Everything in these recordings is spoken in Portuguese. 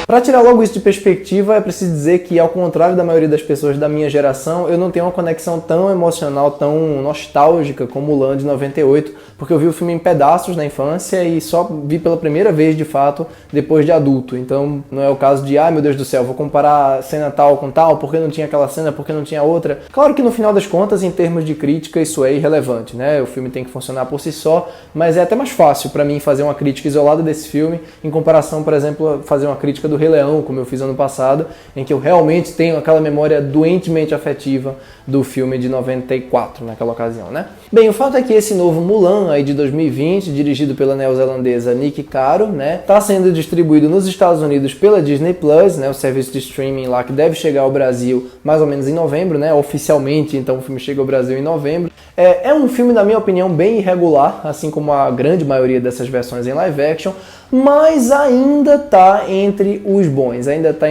Para tirar logo isso de perspectiva, é preciso dizer que, ao contrário da maioria das pessoas da minha geração, eu não tenho uma conexão tão emocional, tão nostálgica como Mulan de 98, porque eu vi o filme em pedaços na infância e só vi pela primeira vez, de fato, depois de adulto. Então não é o caso de, ai meu Deus do céu, vou comparar cena tal com tal, porque não tinha aquela cena, porque não tinha outra. Claro que no final das contas, em termos de crítica, isso é irrelevante, né? O filme tem que funcionar por si só, mas é até mais fácil para mim fazer uma crítica isolada desse filme, em comparação, por exemplo, a fazer uma crítica do Rei Leão, como eu fiz ano passado, em que eu realmente tenho aquela memória doentemente afetiva do filme de 94, naquela ocasião, né? Bem, o fato é que esse novo Mulan, aí de 2020, dirigido pela neozelandesa Nicky Caro, né, tá sendo distribuído nos Estados Unidos pela Disney Plus, né, o serviço de streaming lá que deve chegar ao Brasil mais ou menos em novembro, né, oficialmente, então o filme chega ao Brasil em novembro. É um filme, na minha opinião, bem irregular, assim como a grande maioria dessas versões em live action, mas ainda tá entre os bons, ainda tá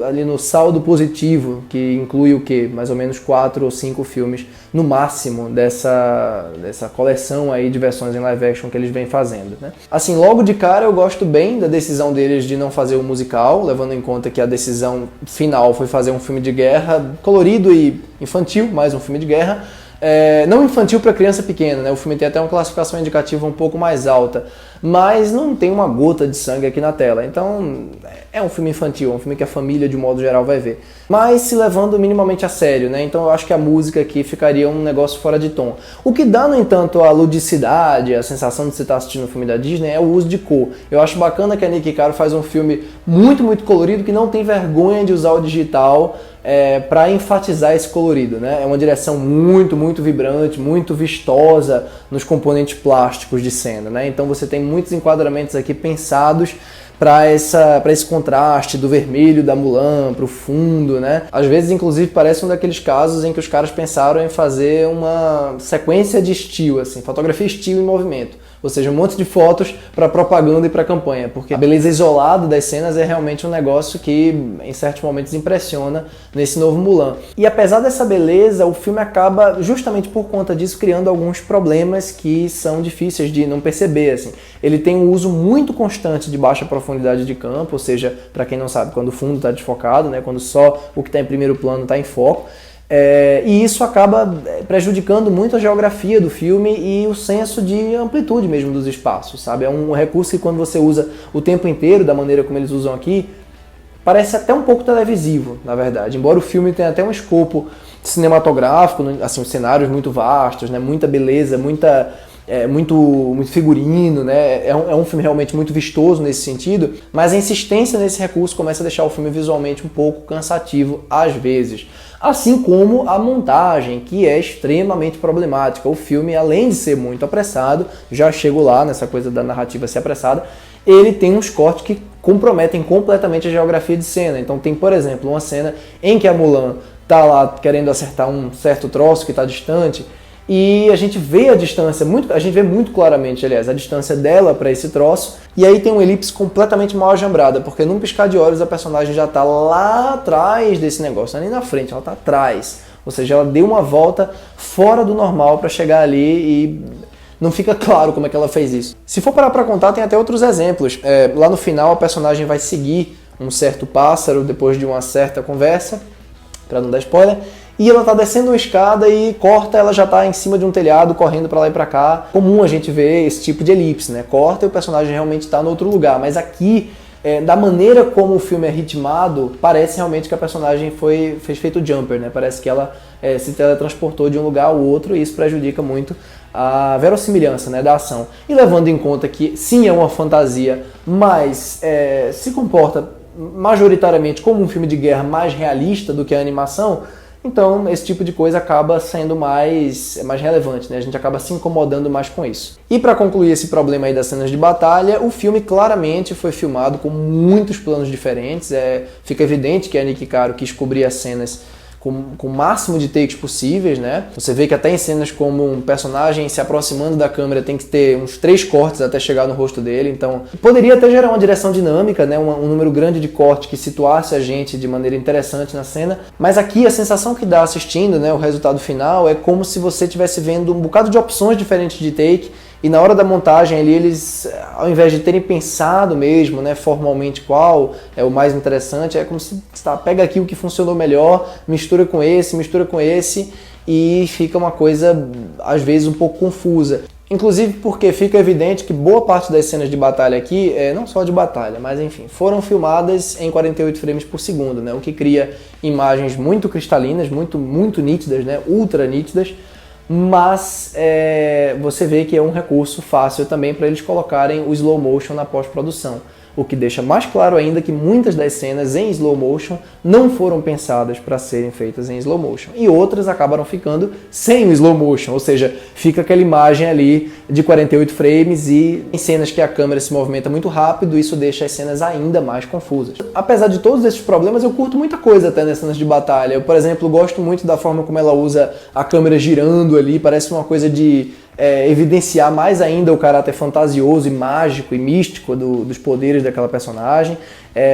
ali no saldo positivo, que inclui o quê? Mais ou menos 4 ou 5 filmes no máximo dessa coleção aí de versões em live action que eles vêm fazendo, né? Assim, logo de cara eu gosto bem da decisão deles de não fazer o musical, levando em conta que a decisão final foi fazer um filme de guerra colorido e infantil, mais um filme de guerra. Não infantil para criança pequena, né? O filme tem até uma classificação indicativa um pouco mais alta, mas não tem uma gota de sangue aqui na tela. Então é um filme infantil, é um filme que a família de modo geral vai ver, mas se levando minimamente a sério, né? Então eu acho que a música aqui ficaria um negócio fora de tom. O que dá, no entanto, a ludicidade, a sensação de você estar assistindo um filme da Disney é o uso de cor. Eu acho bacana que a Nicky Caro faz um filme muito, muito colorido, que não tem vergonha de usar o digital para enfatizar esse colorido, né? É uma direção muito, muito vibrante, muito vistosa nos componentes plásticos de cena, né? Então você tem muitos enquadramentos aqui pensados para esse contraste do vermelho da Mulan para o fundo, né? Às vezes, inclusive, parece um daqueles casos em que os caras pensaram em fazer uma sequência de estilo, assim, fotografia estilo em movimento. Ou seja, um monte de fotos para propaganda e para campanha, porque a beleza isolada das cenas é realmente um negócio que, em certos momentos, impressiona nesse novo Mulan. E apesar dessa beleza, o filme acaba, justamente por conta disso, criando alguns problemas que são difíceis de não perceber, assim. Ele tem um uso muito constante de baixa profundidade de campo, ou seja, para quem não sabe, quando o fundo está desfocado, né, quando só o que está em primeiro plano está em foco. E isso acaba prejudicando muito a geografia do filme e o senso de amplitude mesmo dos espaços, sabe? É um recurso que quando você usa o tempo inteiro, da maneira como eles usam aqui, parece até um pouco televisivo, na verdade. Embora o filme tenha até um escopo cinematográfico, assim, os cenários muito vastos, né? Muita beleza, muito figurino, né? É um filme realmente muito vistoso nesse sentido, mas a insistência nesse recurso começa a deixar o filme visualmente um pouco cansativo às vezes. Assim como a montagem, que é extremamente problemática. O filme, além de ser muito apressado, já chego lá nessa coisa da narrativa ser apressada, ele tem uns cortes que comprometem completamente a geografia de cena. Então tem, por exemplo, uma cena em que a Mulan está lá querendo acertar um certo troço que está distante, e a gente vê a distância, a gente vê muito claramente, aliás, a distância dela para esse troço, e aí tem uma elipse completamente mal ajambrada, porque num piscar de olhos a personagem já está lá atrás desse negócio, não é nem na frente, ela está atrás. Ou seja, ela deu uma volta fora do normal para chegar ali e não fica claro como é que ela fez isso. Se for parar para contar, tem até outros exemplos. Lá no final a personagem vai seguir um certo pássaro depois de uma certa conversa, para não dar spoiler, e ela tá descendo uma escada e corta, ela já tá em cima de um telhado, correndo para lá e para cá. Comum a gente ver esse tipo de elipse, né? Corta e o personagem realmente tá no outro lugar. Mas aqui, da maneira como o filme é ritmado, parece realmente que a personagem fez feito jumper, né? Parece que ela se teletransportou de um lugar ao outro e isso prejudica muito a verossimilhança, né, da ação. E levando em conta que sim, é uma fantasia, mas se comporta majoritariamente como um filme de guerra mais realista do que a animação, então esse tipo de coisa acaba sendo mais relevante, né? A gente acaba se incomodando mais com isso. E para concluir esse problema aí das cenas de batalha, o filme claramente foi filmado com muitos planos diferentes. Fica evidente que a Nicky Caro quis cobrir as cenas com o máximo de takes possíveis, né? Você vê que até em cenas como um personagem se aproximando da câmera tem que ter uns 3 cortes até chegar no rosto dele, então poderia até gerar uma direção dinâmica, né? Um número grande de cortes que situasse a gente de maneira interessante na cena, mas aqui a sensação que dá assistindo, né, o resultado final é como se você estivesse vendo um bocado de opções diferentes de take E na hora da montagem ali, eles, ao invés de terem pensado mesmo, né, formalmente qual é o mais interessante, é como se, tá, pega aqui o que funcionou melhor, mistura com esse, e fica uma coisa, às vezes, um pouco confusa. Inclusive porque fica evidente que boa parte das cenas de batalha aqui, não só de batalha, mas enfim, foram filmadas em 48 frames por segundo, né, o que cria imagens muito cristalinas, muito nítidas, né, ultra nítidas, mas você vê que é um recurso fácil também para eles colocarem o slow motion na pós-produção. O que deixa mais claro ainda que muitas das cenas em slow motion não foram pensadas para serem feitas em slow motion. E outras acabaram ficando sem o slow motion, ou seja, fica aquela imagem ali de 48 frames e em cenas que a câmera se movimenta muito rápido, isso deixa as cenas ainda mais confusas. Apesar de todos esses problemas, eu curto muita coisa até nas cenas de batalha. Eu, por exemplo, gosto muito da forma como ela usa a câmera girando ali, parece uma coisa de evidenciar mais ainda o caráter fantasioso e mágico e místico dos poderes daquela personagem.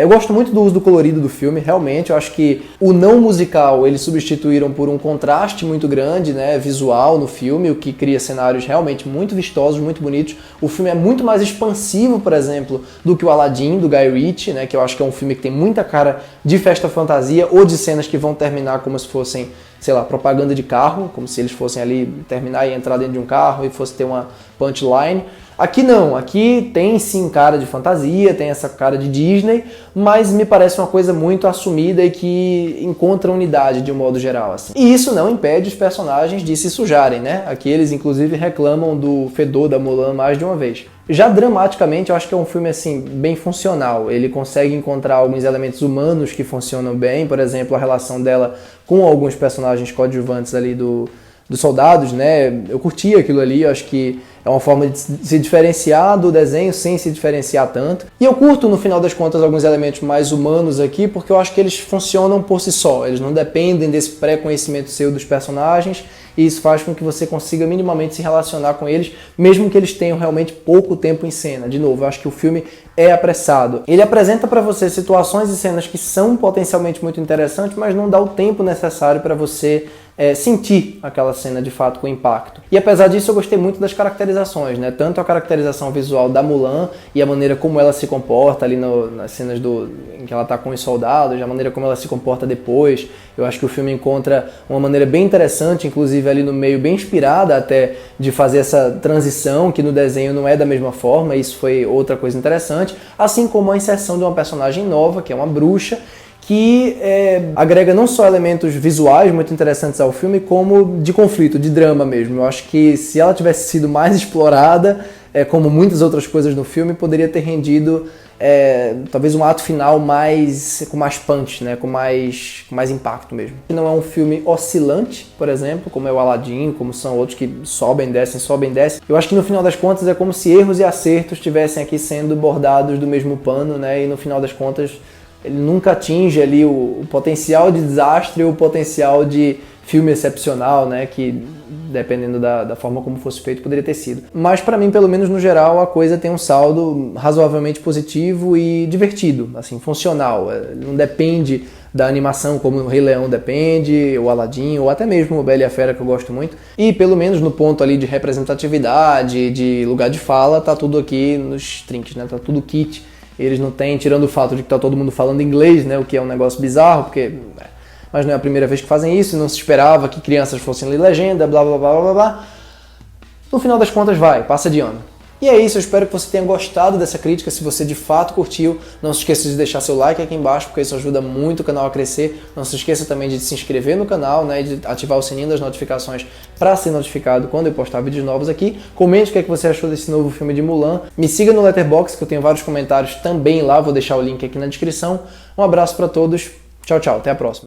Eu gosto muito do uso do colorido do filme, realmente. Eu acho que o não musical eles substituíram por um contraste muito grande, né, visual no filme, o que cria cenários realmente muito vistosos, muito bonitos. O filme é muito mais expansivo, por exemplo, do que o Aladdin, do Guy Ritchie, né, que eu acho que é um filme que tem muita cara de festa fantasia ou de cenas que vão terminar como se fossem, sei lá, propaganda de carro, como se eles fossem ali terminar e entrar dentro de um carro e fosse ter uma punchline. Aqui não, aqui tem sim cara de fantasia, tem essa cara de Disney, mas me parece uma coisa muito assumida e que encontra unidade de um modo geral, assim. E isso não impede os personagens de se sujarem, né? Aqui eles inclusive reclamam do fedor da Mulan mais de uma vez. Já dramaticamente, eu acho que é um filme assim bem funcional. Ele consegue encontrar alguns elementos humanos que funcionam bem, por exemplo, a relação dela com alguns personagens coadjuvantes ali dos soldados, né? Eu curti aquilo ali, eu acho que é uma forma de se diferenciar do desenho sem se diferenciar tanto. E eu curto, no final das contas, alguns elementos mais humanos aqui, porque eu acho que eles funcionam por si só. Eles não dependem desse pré-conhecimento seu dos personagens, e isso faz com que você consiga minimamente se relacionar com eles, mesmo que eles tenham realmente pouco tempo em cena. De novo, eu acho que o filme é apressado. Ele apresenta para você situações e cenas que são potencialmente muito interessantes, mas não dá o tempo necessário para você sentir aquela cena de fato com impacto. E apesar disso, eu gostei muito das caracterizações, né? Tanto a caracterização visual da Mulan e a maneira como ela se comporta ali nas cenas em que ela está com os soldados, a maneira como ela se comporta depois. Eu acho que o filme encontra uma maneira bem interessante, inclusive ali no meio, bem inspirada até, de fazer essa transição, que no desenho não é da mesma forma. Isso foi outra coisa interessante, assim como a inserção de uma personagem nova, que é uma bruxa, que agrega não só elementos visuais muito interessantes ao filme, como de conflito, de drama mesmo. Eu acho que se ela tivesse sido mais explorada, como muitas outras coisas no filme, poderia ter rendido talvez um ato final com mais punch, né? com mais impacto mesmo. Não é um filme oscilante, por exemplo, como é o Aladdin, como são outros que sobem, descem. Eu acho que no final das contas é como se erros e acertos estivessem aqui sendo bordados do mesmo pano, né? E no final das contas ele nunca atinge ali o potencial de desastre ou o potencial de filme excepcional, né, que dependendo da forma como fosse feito poderia ter sido. Mas para mim, pelo menos no geral, a coisa tem um saldo razoavelmente positivo e divertido, assim, funcional. Não depende da animação como o Rei Leão depende, o Aladdin, ou até mesmo o Bela e a Fera, que eu gosto muito. E pelo menos no ponto ali de representatividade, de lugar de fala, tá tudo aqui nos trinques, né, tá tudo kit. Eles não têm, tirando o fato de que tá todo mundo falando inglês, né, o que é um negócio bizarro, porque mas não é a primeira vez que fazem isso, não se esperava que crianças fossem ler legenda, blá blá blá blá blá. No final das contas passa de ano. E é isso, eu espero que você tenha gostado dessa crítica. Se você de fato curtiu, não se esqueça de deixar seu like aqui embaixo, porque isso ajuda muito o canal a crescer. Não se esqueça também de se inscrever no canal, né, e de ativar o sininho das notificações para ser notificado quando eu postar vídeos novos aqui. Comente o que você achou desse novo filme de Mulan. Me siga no Letterboxd, que eu tenho vários comentários também lá, vou deixar o link aqui na descrição. Um abraço para todos, tchau, tchau, até a próxima.